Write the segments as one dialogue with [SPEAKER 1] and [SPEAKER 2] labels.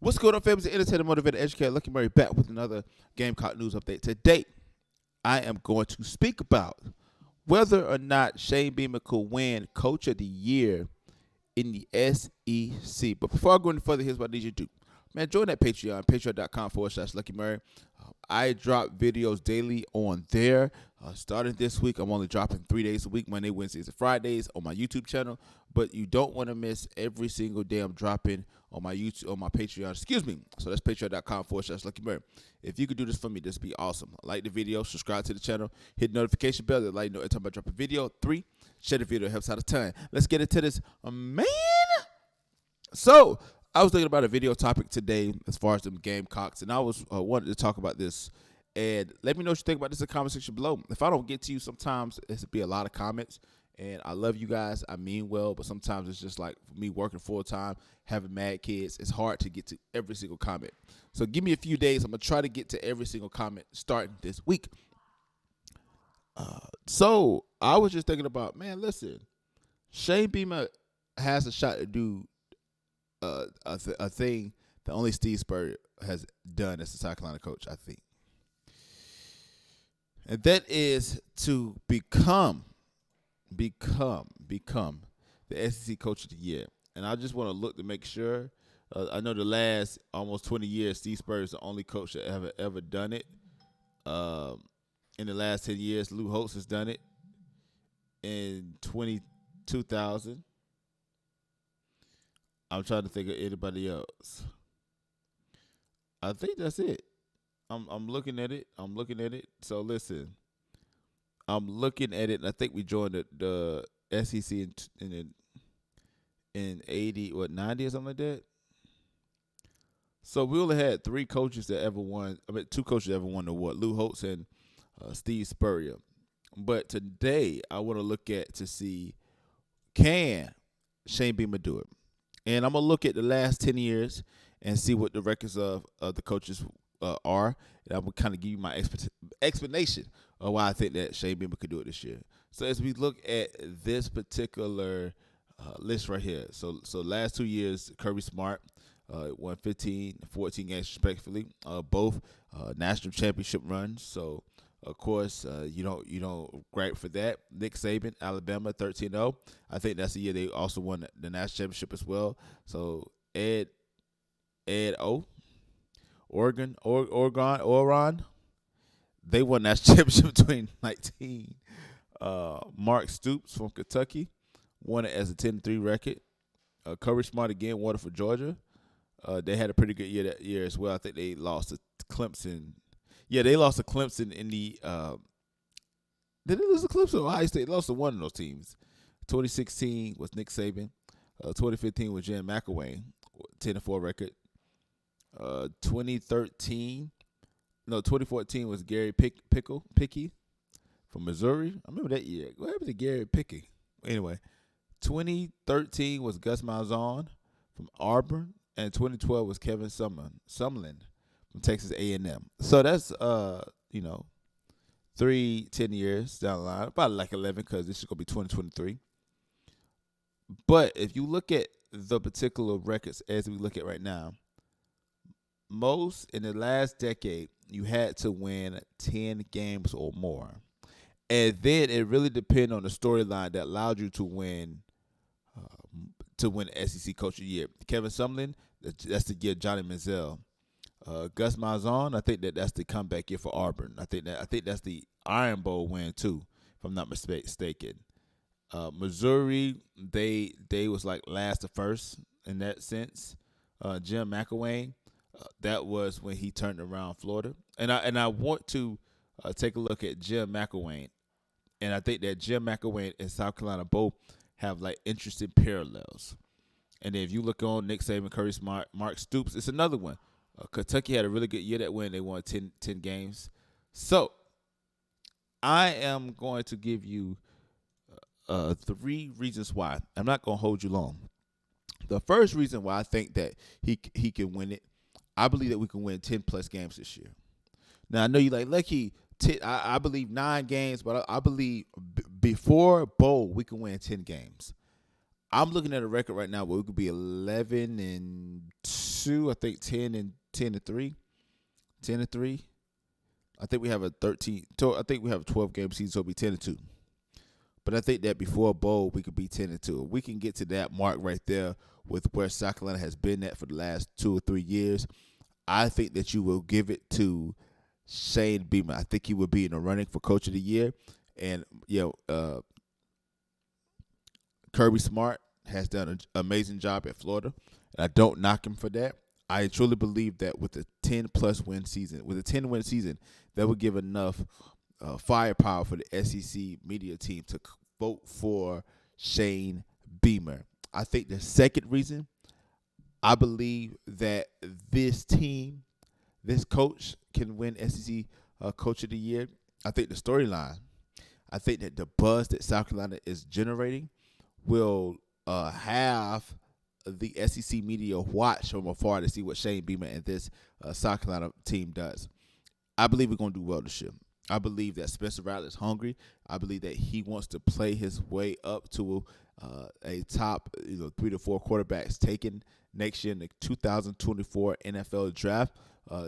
[SPEAKER 1] What's going on, family? Entertainer, motivated, educator, Lucky Murray back with another Gamecock news update. Today, I am going to speak about whether or not Shane Beamer could win Coach of the Year in the SEC. But before I go any further, here's what I need you to do. Man, join that Patreon, patreon.com/Lucky Murray. I drop videos daily on there. Starting this week, I'm only dropping 3 days a week, Monday, Wednesdays, and Fridays on my YouTube channel. But you don't want to miss every single day I'm dropping on my YouTube, on my Patreon. Excuse me. So that's patreon.com/Lucky Murray. If you could do this for me, this would be awesome. Like the video, subscribe to the channel, hit the notification bell to let you know every time I drop a video. 3, share the video, it helps out a ton. Let's get into this, man. So I was thinking about a video topic today as far as them Gamecocks, and I was wanted to talk about this. And let me know what you think about this in the comment section below. If I don't get to you, sometimes it's be a lot of comments. And I love you guys. I mean well, but sometimes it's just like me working full time, having mad kids. It's hard to get to every single comment. So give me a few days. I'm gonna try to get to every single comment starting this week. So I was just thinking about, man, listen, Shane Beamer has a shot to do a thing that only Steve Spurrier has done as a South Carolina coach, I think. And that is to become the SEC Coach of the Year. And I just want to look to make sure. I know the last almost 20 years, Steve Spurrier is the only coach that ever done it. In the last 10 years, Lou Holtz has done it. In 2000, I'm trying to think of anybody else. I think that's it. I'm looking at it. So listen, I'm looking at it, and I think we joined the SEC in 90 or something like that. So we only had 3 coaches that ever won. 2 coaches that ever won the award: Lou Holtz and Steve Spurrier. But today, I want to look at to see, can Shane Beamer do it? And I'm gonna look at the last 10 years and see what the records of the coaches are, and I will kind of give you my explanation of why I think that Shane Beamer could do it this year. So as we look at this particular list right here, so last 2 years, Kirby Smart won 15, 14 games respectively, both national championship runs. So of course, you don't gripe for that. Nick Saban, Alabama, 13-0. I think that's the year they also won the national championship as well. So Ed O. Oregon, they won that championship between 19. Mark Stoops from Kentucky won it as a 10-3 record. Kirby Smart again won it for Georgia. They had a pretty good year that year as well. I think they lost to Clemson. Yeah, they lost to Clemson in the. Did they lose to Clemson or Ohio State? They lost to one of those teams. 2016 was Nick Saban. 2015 was Jen McElwain, 10-4 record. 2014 was Gary Pickey from Missouri. I remember that year. What happened to Gary Pickey? Anyway, 2013 was Gus Malzahn from Auburn, and 2012 was Kevin Sumlin from Texas A&M. So that's 10 years down the line, about like 11, because this is gonna be 2023. But if you look at the particular records as we look at right now, most in the last decade, you had to win 10 games or more. And then it really depended on the storyline that allowed you to win SEC Coach of the Year. Kevin Sumlin, that's the year Johnny Manziel. Gus Malzahn, I think that's the comeback year for Auburn. I think that's the Iron Bowl win too, if I'm not mistaken. Missouri, they was like last to first in that sense. Jim McElwain, that was when he turned around Florida. And I want to take a look at Jim McElwain, and I think that Jim McElwain and South Carolina both have like interesting parallels. And then if you look on Nick Saban, Curry Smart, Mark Stoops, it's another one. Kentucky had a really good year that win. They won 10 games. So I am going to give you 3 reasons why. I'm not going to hold you long. The first reason why I think that he can win it, I believe that we can win 10-plus games this year. Now, I know you like, Lucky, I believe 9 games, but I believe before bowl, we can win 10 games. I'm looking at a record right now where we could be 11-2. I think 10-3, 10-3. I think we have a 13. I think we have a 12 game season, so it'll be 10-2. But I think that before a bowl, we could be 10-2. We can get to that mark right there with where South Carolina has been at for the last 2 or 3 years. I think that you will give it to Shane Beamer. I think he will be in the running for Coach of the Year. And, Kirby Smart has done an amazing job at Florida, and I don't knock him for that. I truly believe that with a 10-plus win season, with a 10-win season, that would give enough firepower for the SEC media team to vote for Shane Beamer. I think the second reason, I believe that this team, this coach can win SEC Coach of the Year. I think the storyline, I think that the buzz that South Carolina is generating will have the SEC media watch from afar to see what Shane Beamer and this South Carolina team does. I believe we're going to do well this year. I believe that Spencer Rattler is hungry. I believe that he wants to play his way up to a top 3 to 4 quarterbacks taken next year in the 2024 NFL draft.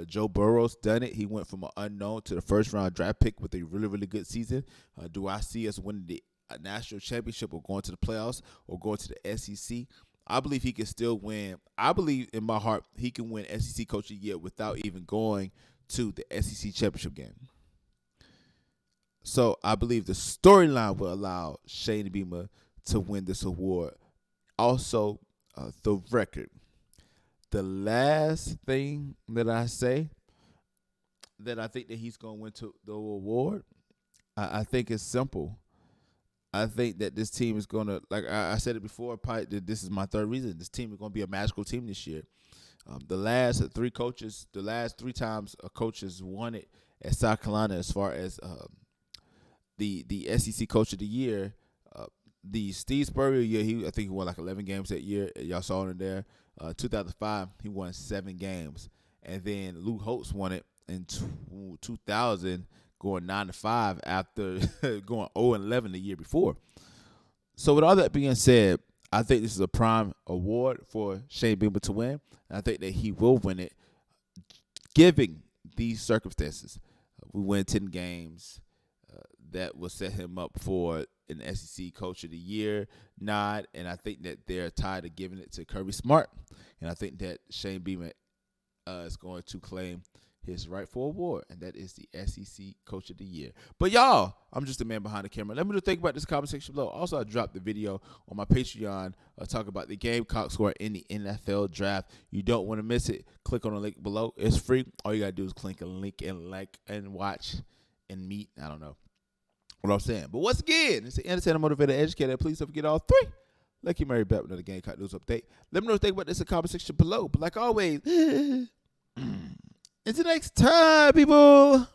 [SPEAKER 1] Joe Burrow's done it. He went from an unknown to the first-round draft pick with a really, really good season. Do I see us winning the national championship or going to the playoffs or going to the SEC? I believe he can still win. I believe in my heart he can win SEC Coach of the Year without even going to the SEC championship game. So I believe the storyline will allow Shane Beamer to win this award. Also, the record. The last thing that I say that I think that he's going to win to the award, I think it's simple. I think that this team is going to, like I said it before, probably this is my third reason. This team is going to be a magical team this year. The last three times a coach has won it at South Carolina as far as the SEC Coach of the Year, the Steve Spurrier year, I think he won like 11 games that year. Y'all saw it in there. 2005, he won 7 games. And then Luke Holtz won it in 2000, going 9-5 after going 0-11 the year before. So with all that being said, I think this is a prime award for Shane Beamer to win. And I think that he will win it, given these circumstances. We win 10 games. That will set him up for an SEC Coach of the Year nod, and I think that they're tired of giving it to Kirby Smart, and I think that Shane Beamer is going to claim his rightful award, and that is the SEC Coach of the Year. But y'all, I'm just the man behind the camera. Let me know think about this comment section below. Also, I dropped the video on my Patreon talk about the Gamecocks who are in the NFL draft. You don't want to miss it. Click on the link below. It's free. All you got to do is click a link and like and watch and meet. I don't know what I'm saying. But once again, it's the entertainer, motivator, educator. Please don't forget all 3. Lucky Mary back with another Gamecock news update. Let me know what you think about this in the comment section below. But like always, until next time, people.